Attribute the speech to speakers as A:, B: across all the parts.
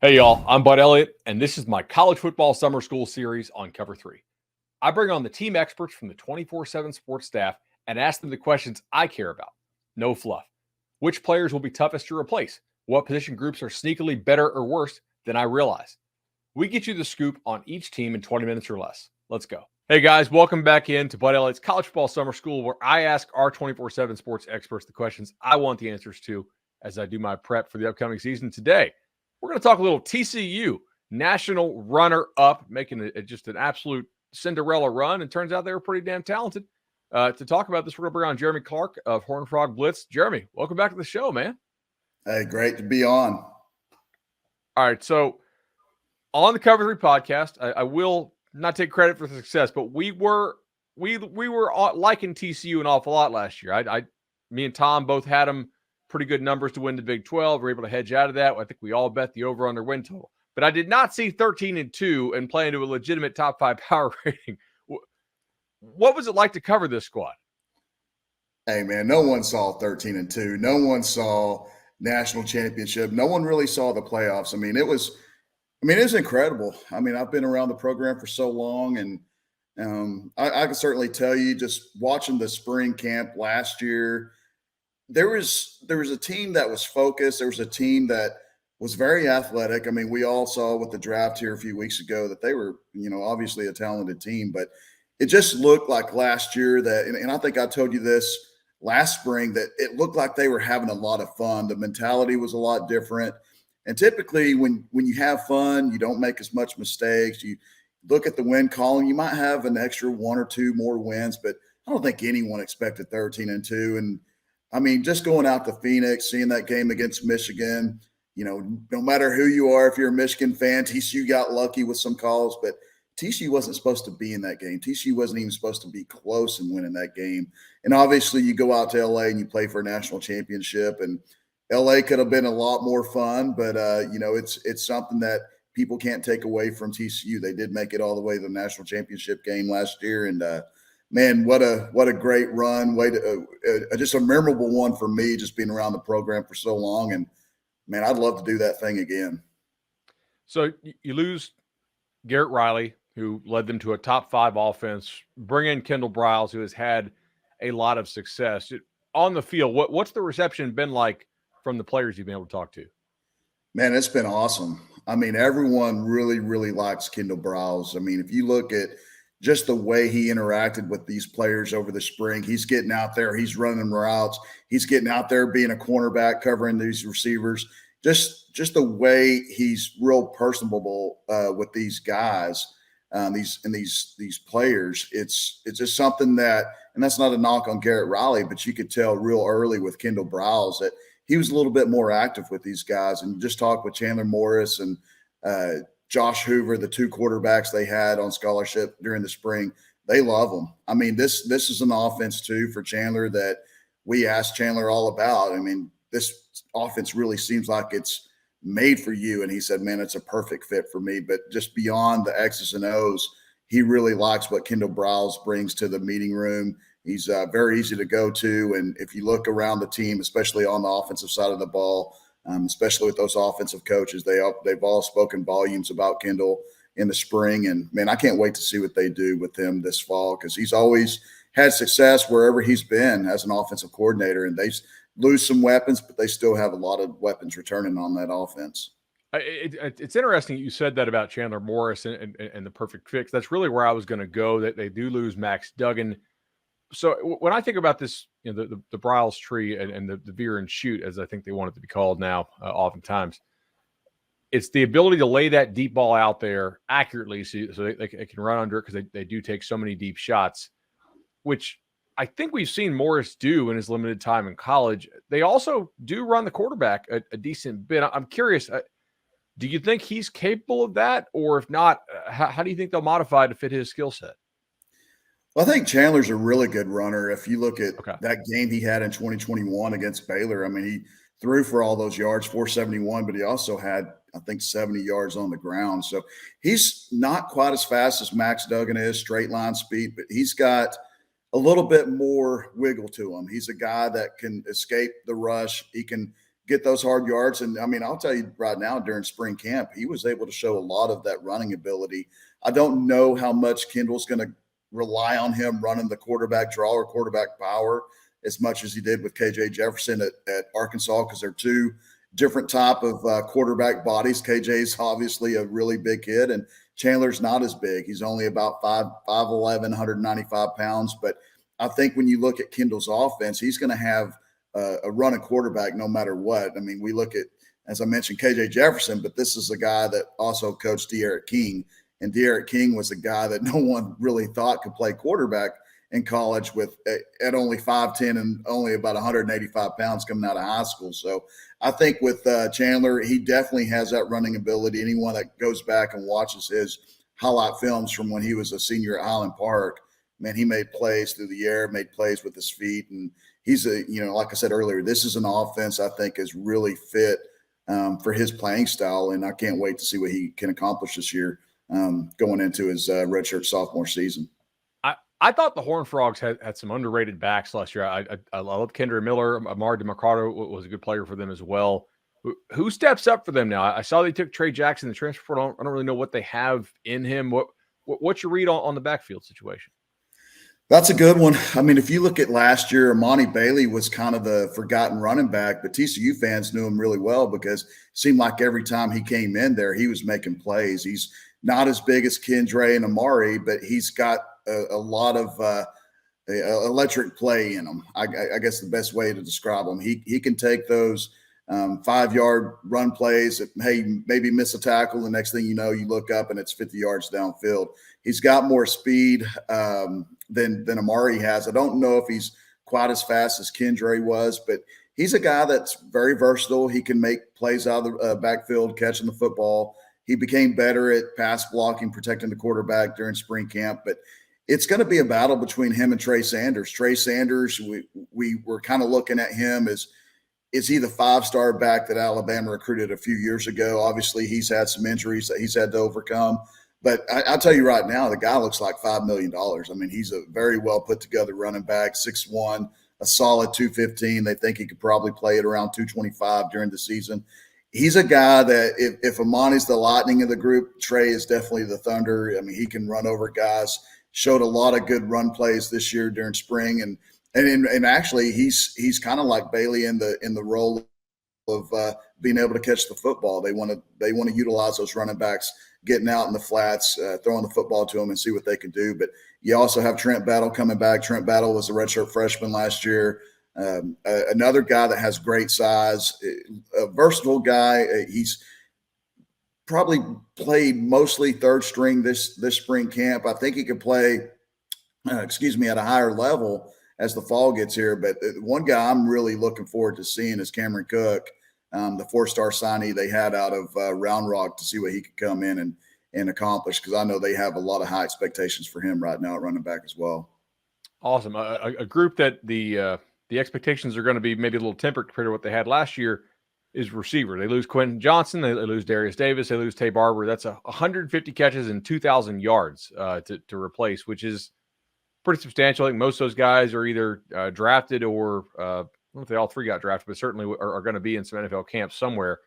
A: Hey, y'all, I'm Bud Elliott, and this is my college football summer school series on Cover 3. I bring on the team experts from the 24/7 sports staff and ask them the questions I care about. No fluff. Which players will be toughest to replace? What position groups are sneakily better or worse than I realize? We get you the scoop on each team in 20 minutes or less. Let's go. Hey, guys, welcome back in to Bud Elliott's College Football Summer School, where I ask our 24/7 sports experts the questions I want the answers to as I do my prep for the upcoming season. Today, we're going to talk a little TCU, national runner-up, making just an absolute Cinderella run, and turns out they were pretty damn talented. To talk about this, we're going to bring on Jeremy Clark of HornedFrogBlitz. Jeremy, welcome back to the show, man.
B: Hey, great to be on.
A: All right, so on the Cover 3 podcast, I will not take credit for the success, but we were liking TCU an awful lot last year. Me and Tom both had them pretty good numbers to win the Big 12. We're able to hedge out of that. I think we all bet the over-under win total. But I did not see 13-2 and play into a legitimate top 5 power rating. What was it like to cover this squad?
B: Hey, man, no one saw 13-2. No one saw national championship. No one really saw the playoffs. It was incredible. I've been around the program for so long, and I can certainly tell you, just watching the spring camp last year, there was a team that was focused. There was a team that was very athletic. We all saw with the draft here a few weeks ago that they were, obviously a talented team, but it just looked like last year that, and I think I told you this last spring, that it looked like they were having a lot of fun. The mentality was a lot different. And typically when you have fun, you don't make as much mistakes. You look at the win column, you might have an extra one or two more wins, but I don't think anyone expected 13-2. And just going out to Phoenix, seeing that game against Michigan, no matter who you are, if you're a Michigan fan, TCU got lucky with some calls, but TCU wasn't supposed to be in that game. TCU wasn't even supposed to be close in winning that game. And obviously you go out to LA and you play for a national championship, and LA could have been a lot more fun, but it's something that people can't take away from TCU. They did make it all the way to the national championship game last year, and man, what a great run! Just a memorable one for me, just being around the program for so long. And man, I'd love to do that thing again.
A: So you lose Garrett Riley, who led them to a top 5 offense. Bring in Kendall Briles, who has had a lot of success on the field. What's the reception been like from the players you've been able to talk to?
B: Man, it's been awesome. Everyone really, really likes Kendall Briles. If you look at just the way he interacted with these players over the spring, he's getting out there, he's running routes, he's getting out there being a cornerback, covering these receivers. Just the way he's real personable with these guys, these players. It's just something that, and that's not a knock on Garrett Riley, but you could tell real early with Kendall Briles that he was a little bit more active with these guys. And just talk with Chandler Morris and Josh Hoover, the 2 quarterbacks they had on scholarship during the spring. They love them. This is an offense too for Chandler that we asked Chandler all about. This offense really seems like it's made for you. And he said, man, it's a perfect fit for me. But just beyond the X's and O's, he really likes what Kendall Briles brings to the meeting room. He's very easy to go to. And if you look around the team, especially on the offensive side of the ball, especially with those offensive coaches, they've all spoken volumes about Kendall in the spring. And, man, I can't wait to see what they do with him this fall, because he's always had success wherever he's been as an offensive coordinator. And they lose some weapons, but they still have a lot of weapons returning on that offense.
A: It's interesting you said that about Chandler Morris and the perfect fix. That's really where I was going to go, that they do lose Max Duggan. So when I think about this, the Briles tree and the veer and shoot, as I think they want it to be called now, oftentimes, it's the ability to lay that deep ball out there accurately so they can run under it, because they do take so many deep shots, which I think we've seen Morris do in his limited time in college. They also do run the quarterback a decent bit. I'm curious, do you think he's capable of that? Or if not, how do you think they'll modify to fit his skill set?
B: Well, I think Chandler's a really good runner. If you look at that game he had in 2021 against Baylor, he threw for all those yards, 471, but he also had, I think, 70 yards on the ground. So he's not quite as fast as Max Duggan is, straight line speed, but he's got a little bit more wiggle to him. He's a guy that can escape the rush. He can get those hard yards. And I mean, I'll tell you right now, during spring camp, he was able to show a lot of that running ability. I don't know how much Kendall's going to rely on him running the quarterback draw or quarterback power as much as he did with KJ Jefferson at Arkansas, because they're two different type of quarterback bodies. KJ's obviously a really big kid, and Chandler's not as big. He's only about 5'11", 195 pounds. But I think when you look at Kendall's offense, he's going to have a running quarterback no matter what. I mean, we look at, as I mentioned, KJ Jefferson, but this is a guy that also coached De'Aaron King. And De'Aaron King was a guy that no one really thought could play quarterback in college at only 5'10" and only about 185 pounds coming out of high school. So I think with Chandler, he definitely has that running ability. Anyone that goes back and watches his highlight films from when he was a senior at Highland Park, man, he made plays through the air, made plays with his feet. And he's like I said earlier, this is an offense I think is really fit for his playing style. And I can't wait to see what he can accomplish this year going into his redshirt sophomore season.
A: I thought the Horned Frogs had some underrated backs last year. I love Kendra Miller. Amari DeMarcado was a good player for them as well. Who steps up for them now? I saw they took Trey Jackson, the transfer portal. I don't really know what they have in him. What's your read on the backfield situation?
B: That's a good one. I mean, if you look at last year, Amani Bailey was kind of the forgotten running back, but TCU fans knew him really well because it seemed like every time he came in there, he was making plays. He's not as big as Kendra and Amari, but he's got a lot of electric play in him. I guess the best way to describe him. He can take those 5-yard run plays that, hey, maybe miss a tackle. The next thing you know, you look up and it's 50 yards downfield. He's got more speed than Amari has. I don't know if he's quite as fast as Kendra was, but he's a guy that's very versatile. He can make plays out of the backfield, catching the football. He became better at pass blocking, protecting the quarterback during spring camp. But it's going to be a battle between him and Trey Sanders. Trey Sanders, we were kind of looking at him as, is he the 5-star back that Alabama recruited a few years ago? Obviously, he's had some injuries that he's had to overcome. But I'll tell you right now, the guy looks like $5 million. I mean, he's a very well put together running back, 6'1", a solid 215. They think he could probably play at around 225 during the season. He's a guy that if Amani's the lightning of the group, Trey is definitely the thunder. I mean, he can run over guys. Showed a lot of good run plays this year during spring, and actually he's kind of like Bailey in the role of being able to catch the football. They want to utilize those running backs getting out in the flats, throwing the football to them and see what they can do. But you also have Trent Battle coming back. Trent Battle was a redshirt freshman last year. Another guy that has great size, a versatile guy. He's probably played mostly third string this spring camp. I think he could play, at a higher level as the fall gets here. But one guy I'm really looking forward to seeing is Cameron Cook, the 4-star signee they had out of Round Rock, to see what he could come in and accomplish, because I know they have a lot of high expectations for him right now at running back as well.
A: Awesome. A group that the expectations are going to be maybe a little tempered compared to what they had last year is receiver. They lose Quentin Johnson. They lose Darius Davis. They lose Tay Barber. That's 150 catches and 2,000 yards to replace, which is pretty substantial. I think most of those guys are either drafted or I don't know if they all three got drafted, but certainly are going to be in some NFL camps somewhere.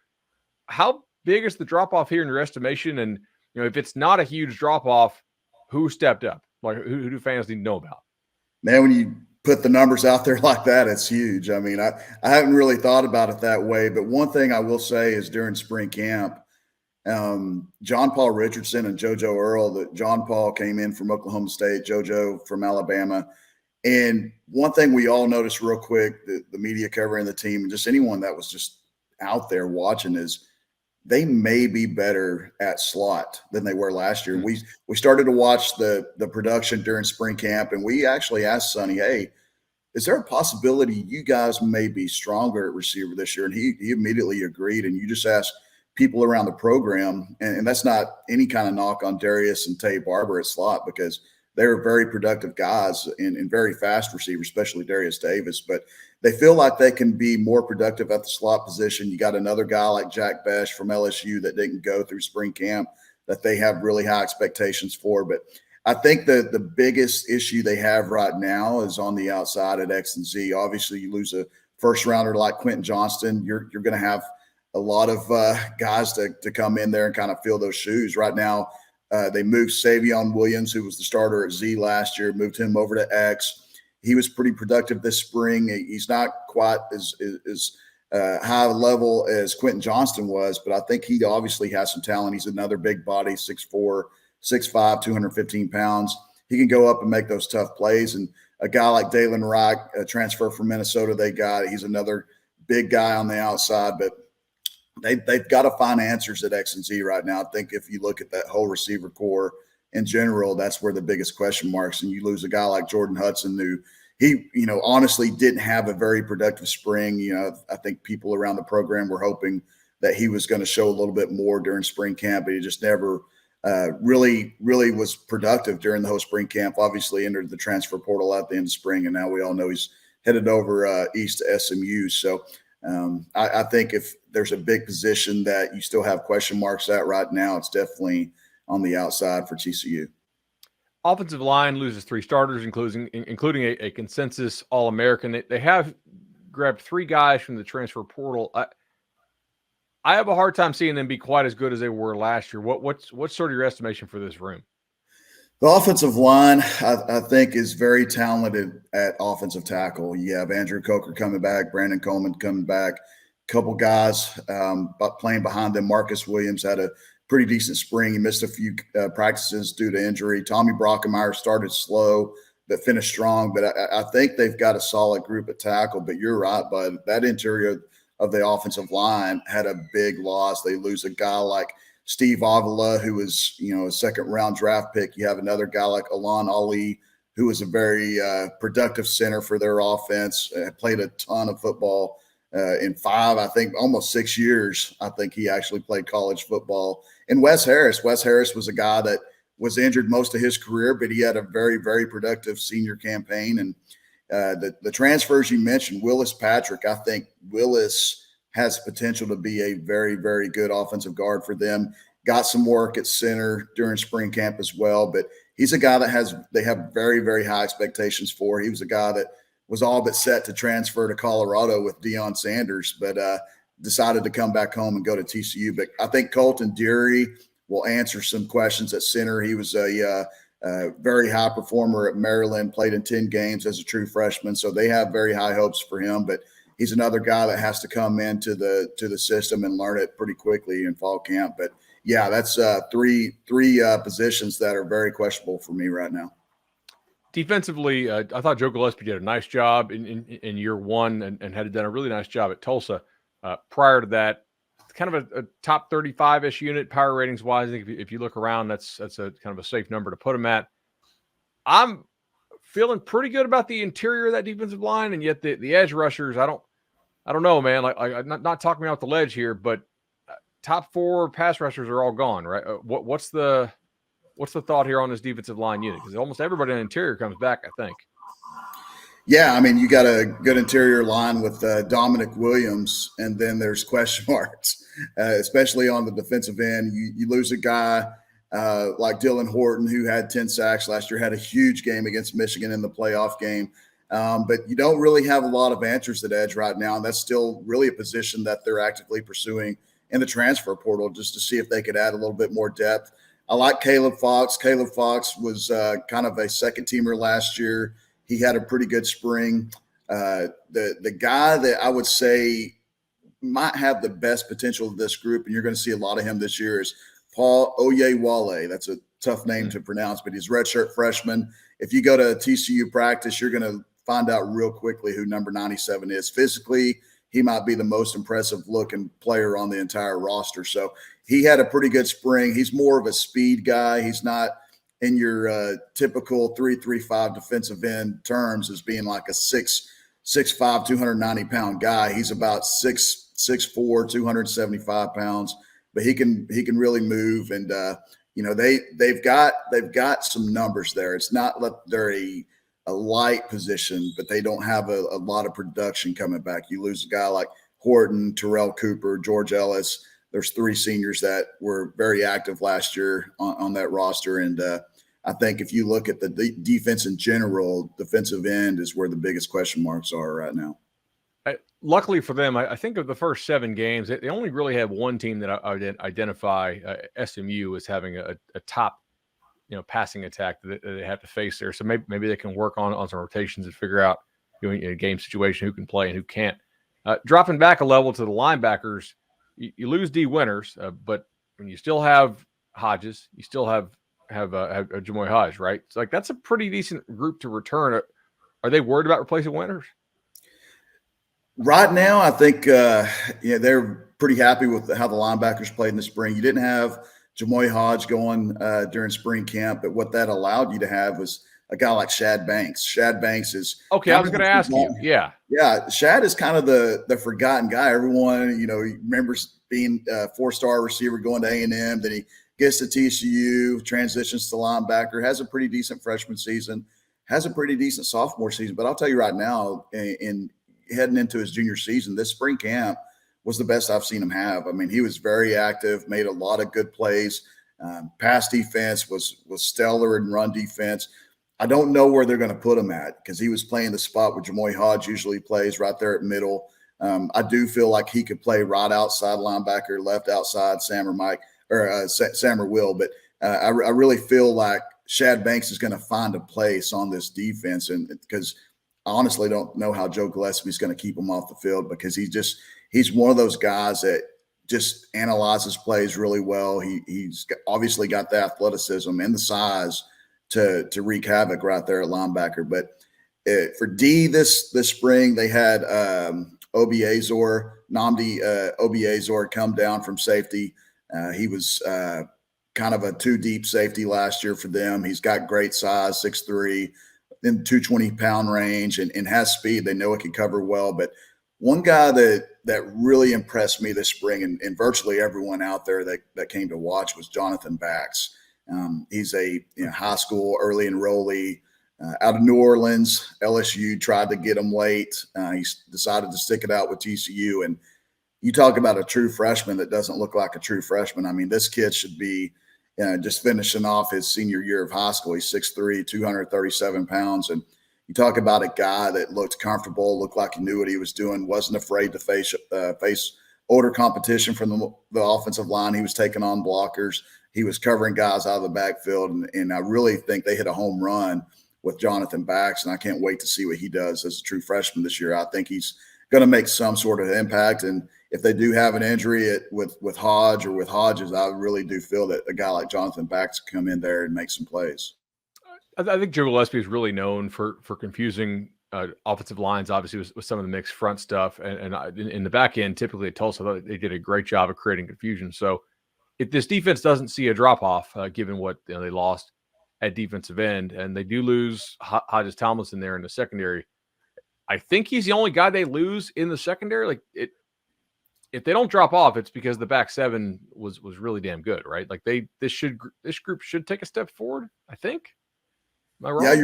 A: How big is the drop-off here in your estimation? And if it's not a huge drop-off, who stepped up? Like who do fans need to know about?
B: Man, when you put the numbers out there like that, it's huge. I mean, I haven't really thought about it that way, but one thing I will say is during spring camp, John Paul Richardson and JoJo Earl, that John Paul came in from Oklahoma State, JoJo from Alabama. And one thing we all noticed real quick, the media covering the team and just anyone that was just out there watching, is they may be better at slot than they were last year.
A: Mm-hmm.
B: We started to watch the production during spring camp, and we actually asked Sonny, hey, is there a possibility you guys may be stronger at receiver this year? And he immediately agreed. And you just asked people around the program, and that's not any kind of knock on Darius and Tay Barber at slot, because they were very productive guys and very fast receivers, especially Darius Davis. But they feel like they can be more productive at the slot position. You got another guy like Jack Besh from LSU that didn't go through spring camp that they have really high expectations for. But I think that the biggest issue they have right now is on the outside at X and Z. Obviously, you lose a first rounder like Quentin Johnston, you're going to have a lot of guys to come in there and kind of fill those shoes. Right now, they moved Savion Williams, who was the starter at Z last year, moved him over to X. He was pretty productive this spring. He's not quite as high level as Quentin Johnston was, but I think he obviously has some talent. He's another big body, 6'4", 6'5", 215 pounds. He can go up and make those tough plays. And a guy like Dalen Wright, a transfer from Minnesota, they got. He's another big guy on the outside, but they've got to find answers at X and Z right now. I think if you look at that whole receiver core in general, that's where the biggest question marks. And you lose a guy like Jordan Hudson, who he, honestly didn't have a very productive spring. I think people around the program were hoping that he was going to show a little bit more during spring camp, but he just never really was productive during the whole spring camp. Obviously entered the transfer portal at the end of spring, and now we all know he's headed over east to SMU. So I think if there's a big position that you still have question marks at right now, it's definitely on the outside for TCU.
A: Offensive line loses 3 starters, including a consensus All-American. They have grabbed 3 guys from the transfer portal. I have a hard time seeing them be quite as good as they were last year. What's sort of your estimation for this room?
B: The offensive line, I think, is very talented at offensive tackle. You have Andrew Coker coming back, Brandon Coleman coming back, a couple guys playing behind them. Marcus Williams had a pretty decent spring. He missed a few practices due to injury. Tommy Brockemeyer started slow but finished strong. But I think they've got a solid group at tackle. But you're right, Bud. That interior of the offensive line had a big loss. They lose a guy like Steve Avila, who was, a second-round draft pick. You have another guy like Alon Ali, who was a very productive center for their offense, played a ton of football in 5, I think almost 6 years. I think he actually played college football. And Wes Harris was a guy that was injured most of his career, but he had a very, very productive senior campaign. And the transfers you mentioned, Willis Patrick, I think Willis has potential to be a very, very good offensive guard for them. Got some work at center during spring camp as well, but he's a guy that they have very, very high expectations for. He was a guy that was all but set to transfer to Colorado with Deion Sanders, but decided to come back home and go to TCU. But I think Colton Deary will answer some questions at center. He was a very high performer at Maryland, played in 10 games as a true freshman, so they have very high hopes for him. But he's another guy that has to come into the system and learn it pretty quickly in fall camp. But yeah, that's three positions that are very questionable for me right now.
A: Defensively, I thought Joe Gillespie did a nice job in year one and had done a really nice job at Tulsa. Prior to that, kind of a top 35-ish unit power ratings wise. I think if you look around, that's a kind of a safe number to put him at. I'm feeling pretty good about the interior of that defensive line, and yet the edge rushers, I don't know, man. Like I'm not talking me off the ledge here, but top 4 pass rushers are all gone, right? What's the thought here on this defensive line unit? Because almost everybody in the interior comes back, I think.
B: Yeah, I mean, you got a good interior line with Dominic Williams, and then there's question marks, especially on the defensive end. You lose a guy like Dylan Horton, who had 10 sacks last year, had a huge game against Michigan in the playoff game. But you don't really have a lot of answers at edge right now, and that's still really a position that they're actively pursuing in the transfer portal just to see if they could add a little bit more depth. I like Caleb Fox. Caleb Fox was kind of a second-teamer last year. He had a pretty good spring. The guy that I would say might have the best potential of this group, and you're going to see a lot of him this year, is Paul Oyewale. That's a tough name to pronounce, but he's redshirt freshman. If you go to TCU practice, you're going to find out real quickly who number 97 is. Physically, he might be the most impressive looking player on the entire roster. So he had a pretty good spring. He's more of a speed guy. He's not in your typical 3-3-5 defensive end terms as being like a 6'5", 290-pound guy. He's about 6'4", 275 pounds, but he can really move. And they've got some numbers there. It's not that they're a light position, but they don't have a lot of production coming back. You lose a guy like Horton, Terrell Cooper, George Ellis. There's 3 seniors that were very active last year on that roster. And I think if you look at the defense in general, defensive end is where the biggest question marks are right now.
A: Luckily for them, I think of the first 7 games, they only really had one team that I would identify SMU as having a top, passing attack that they have to face there. So maybe they can work on some rotations and figure out, in a game situation, who can play and who can't. Dropping back a level to the linebackers, you lose D Winters, but when you still have Hodges, you still have Jamoy Hodge, right? So that's a pretty decent group to return. Are they worried about replacing Winters?
B: Right now, I think they're pretty happy with how the linebackers played in the spring. You didn't have Jamoy Hodge going during spring camp, but what that allowed you to have was a guy like Shad Banks. Shad Banks is
A: okay. I was going to ask you.
B: Yeah. Shad is kind of the forgotten guy. Everyone, he remembers being a 4-star receiver going to A&M. Then he gets to TCU, transitions to linebacker, has a pretty decent freshman season, has a pretty decent sophomore season. But I'll tell you right now, in heading into his junior season, this spring camp was the best I've seen him have. I mean, he was very active, made a lot of good plays. Pass defense was stellar in run defense. I don't know where they're going to put him at because he was playing the spot where Jamoy Hodge usually plays, right there at middle. I do feel like he could play right outside linebacker, left outside Sam or Will. But I really feel like Shad Banks is going to find a place on this defense, and because I honestly don't know how Joe Gillespie's going to keep him off the field, because he's one of those guys that just analyzes plays really well. He's obviously got the athleticism and the size to wreak havoc right there at linebacker. But for D this spring, they had Nnamdi Obiazor come down from safety. He was kind of a 2-deep safety last year for them. He's got great size, 6'3", in 220-pound range, and has speed. They know it can cover well. But one guy that really impressed me this spring, and virtually everyone out there that came to watch, was Jonathan Bax. He's a high school early enrollee out of New Orleans. LSU tried to get him late. He decided to stick it out with TCU. And you talk about a true freshman that doesn't look like a true freshman. I mean, this kid should be just finishing off his senior year of high school. He's 6'3", 237 pounds. And you talk about a guy that looked comfortable, looked like he knew what he was doing, wasn't afraid to face older competition from the offensive line. He was taking on blockers. He was covering guys out of the backfield. And I really think they hit a home run with Jonathan Bax, and I can't wait to see what he does as a true freshman this year. I think he's going to make some sort of impact. And if they do have an injury with Hodge or with Hodges, I really do feel that a guy like Jonathan Bax can come in there and make some plays.
A: I think Joe Gillespie is really known for confusing offensive lines, obviously, with some of the mixed front stuff. And in the back end, typically at Tulsa, I thought they did a great job of creating confusion. So if this defense doesn't see a drop-off, given what they lost at defensive end, and they do lose Hodges Tomlinson there in the secondary, I think he's the only guy they lose in the secondary. If they don't drop off, it's because the back seven was really damn good, right? This group should take a step forward, I think. Am I wrong?
B: Yeah,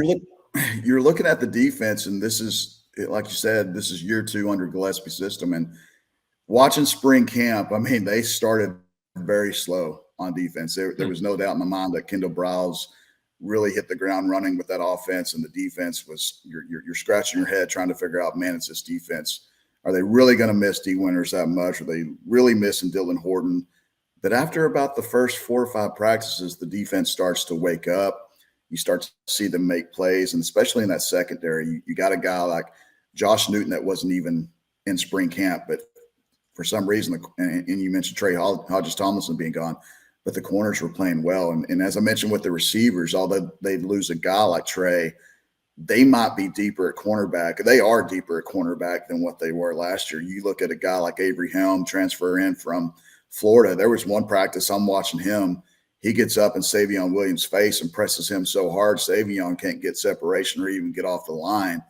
B: you're looking at the defense, and this is, like you said, this is year 2 under Gillespie's system. And watching spring camp, I mean, they started very slow on defense. There was no doubt in my mind that Kendall Browse really hit the ground running with that offense, and the defense was you're scratching your head trying to figure out, man, it's this defense. Are they really going to miss D Winters that much? Are they really missing Dylan Horton? But after about the first 4 or 5 practices, the defense starts to wake up. You start to see them make plays, and especially in that secondary, you got a guy like Josh Newton that wasn't even in spring camp, but for some reason, and you mentioned Trey Hodges Tomlinson being gone, but the corners were playing well. And as I mentioned with the receivers, although they lose a guy like Trey, they might be deeper at cornerback. They are deeper at cornerback than what they were last year. You look at a guy like Avery Helm transfer in from Florida. There was one practice I'm watching him. He gets up in Savion Williams' face and presses him so hard Savion can't get separation or even get off the line.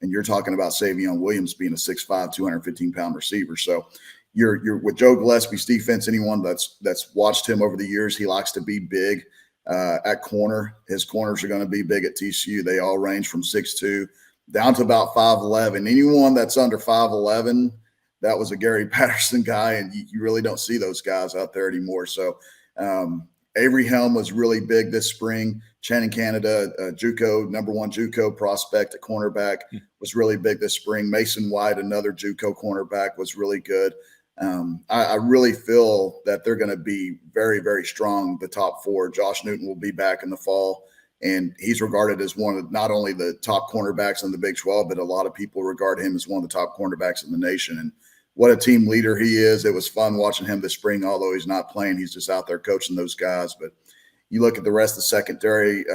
B: And you're talking about Savion Williams being a 6'5", 215-pound receiver. So you're with Joe Gillespie's defense. Anyone that's watched him over the years, he likes to be big at corner. His corners are going to be big at TCU. They all range from 6'2" down to about 5'11". Anyone that's under 5'11", that was a Gary Patterson guy, and you really don't see those guys out there anymore. So Avery Helm was really big this spring. Channing Canada, JUCO, #1 JUCO prospect at cornerback, was really big this spring. Mason White, another JUCO cornerback, was really good. I really feel that they're going to be very, very strong, the top four. Josh Newton will be back in the fall, and he's regarded as one of not only the top cornerbacks in the Big 12, but a lot of people regard him as one of the top cornerbacks in the nation. And what a team leader he is. It was fun watching him this spring, although he's not playing. He's just out there coaching those guys. But you look at the rest of the secondary,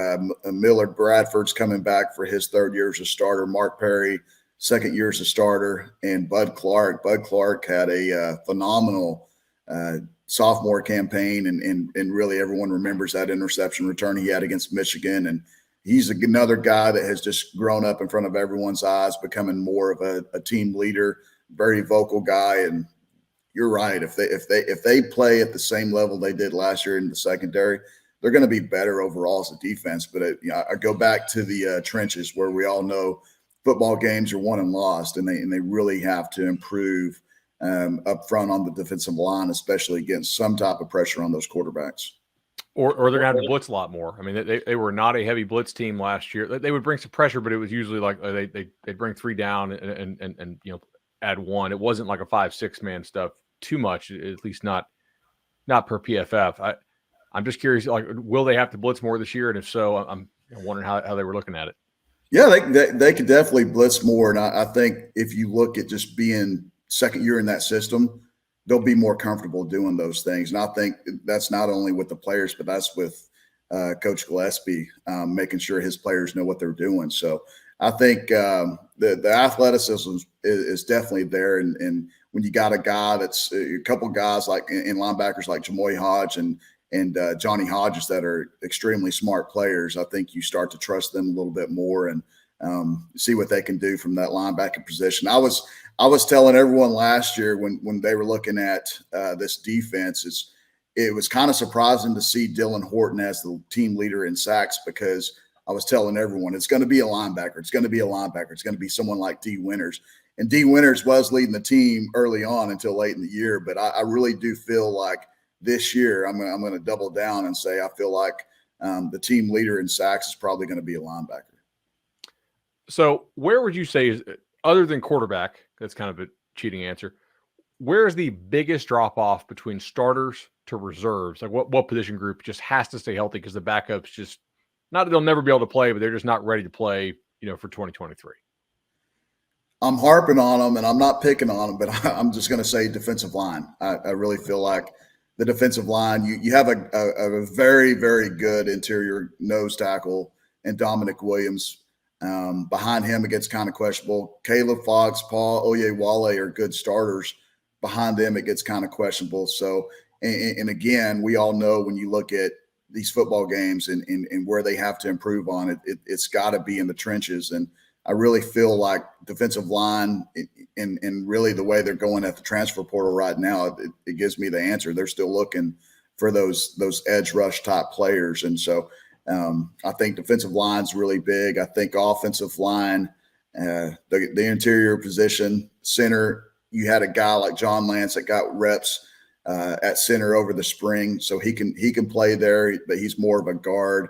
B: Millard Bradford's coming back for his third year as a starter. Mark Perry, second year as a starter. And Bud Clark. Bud Clark had a phenomenal sophomore campaign, and really everyone remembers that interception return he had against Michigan. And he's another guy that has just grown up in front of everyone's eyes, becoming more of a team leader, very vocal guy. And you're right. If they play at the same level they did last year in the secondary, they're going to be better overall as a defense. But I go back to the trenches, where we all know football games are won and lost, and they really have to improve up front on the defensive line, especially against some type of pressure on those quarterbacks.
A: Or they're going to have to blitz a lot more. I mean, they were not a heavy blitz team last year. They would bring some pressure, but it was usually like they'd bring 3 down and add 1. It wasn't like a 5-6 man stuff too much, at least not per PFF. I'm just curious, like, will they have to blitz more this year? And if so, I'm wondering how they were looking at it.
B: Yeah, they could definitely blitz more. And I think if you look at just being second year in that system, they'll be more comfortable doing those things. And I think that's not only with the players, but that's with Coach Gillespie, making sure his players know what they're doing. So I think the athleticism is definitely there. And when you got a guy that's a couple guys like in linebackers like Jamoy Hodge and Johnny Hodges that are extremely smart players, I think you start to trust them a little bit more and see what they can do from that linebacker position. I was telling everyone last year when they were looking at this defense, it was kind of surprising to see Dylan Horton as the team leader in sacks, because I was telling everyone it's going to be a linebacker. It's going to be a linebacker. It's going to be someone like D. Winters. And D. Winters was leading the team early on until late in the year. But I really do feel like this year I'm going to double down and say I feel like the team leader in sacks is probably going to be a linebacker.
A: So where would you say, other than quarterback, that's kind of a cheating answer, where is the biggest drop-off between starters to reserves? Like what position group just has to stay healthy because the backups just, not that they'll never be able to play, but they're just not ready to play, for 2023?
B: I'm harping on them, and I'm not picking on them, but I'm just going to say defensive line. I really feel like the defensive line, you have a very, very good interior nose tackle and Dominic Williams. Behind him, it gets kind of questionable. Caleb Fox, Paul Oyewale are good starters. Behind them, it gets kind of questionable. So, and again, we all know when you look at these football games and where they have to improve on it, it's got to be in the trenches. And I really feel like defensive line and really the way they're going at the transfer portal right now, it gives me the answer. They're still looking for those edge rush type players. And so I think defensive line's really big. I think offensive line, the interior position, center, you had a guy like John Lance that got reps at center over the spring. So he can play there, but he's more of a guard.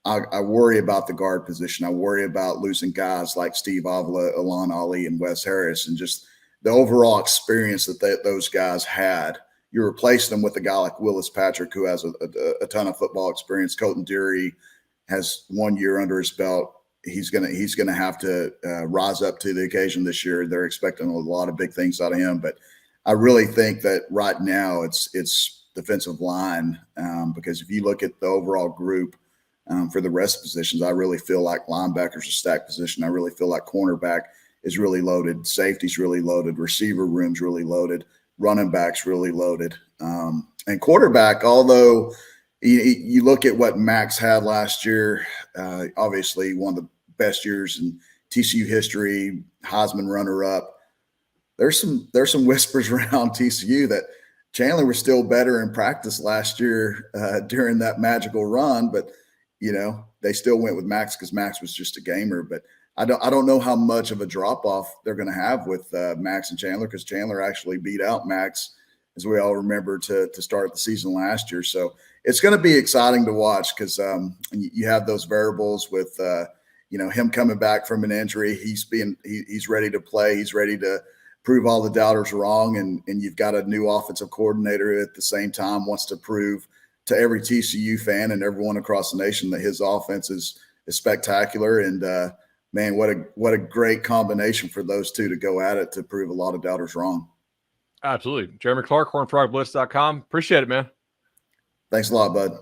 B: I worry about the guard position. I worry about losing guys like Steve Avila, Alon Ali, and Wes Harris, and just the overall experience that those guys had. You replace them with a guy like Willis Patrick, who has a ton of football experience. Colton Deary has 1 year under his belt. He's gonna have to rise up to the occasion this year. They're expecting a lot of big things out of him, but I really think that right now it's defensive line, because if you look at the overall group for the rest of the positions, I really feel like linebacker's a stacked position. I really feel like cornerback is really loaded, safety's really loaded, receiver room's really loaded, running back's really loaded, and quarterback. Although you look at what Max had last year, obviously one of the best years in TCU history, Heisman runner-up. There's some whispers around TCU that Chandler was still better in practice last year during that magical run, but they still went with Max because Max was just a gamer. But I don't know how much of a drop off they're going to have with Max and Chandler, because Chandler actually beat out Max as we all remember, to start the season last year. So it's going to be exciting to watch because you have those variables with him coming back from an injury. He's ready to play. He's ready to prove all the doubters wrong, and you've got a new offensive coordinator at the same time wants to prove to every TCU fan and everyone across the nation that his offense is spectacular. And man, what a great combination for those two to go at it to prove a lot of doubters wrong.
A: Absolutely. Jeremy Clark, HornedFrogBlitz.com. Appreciate it, man.
B: Thanks a lot, Bud.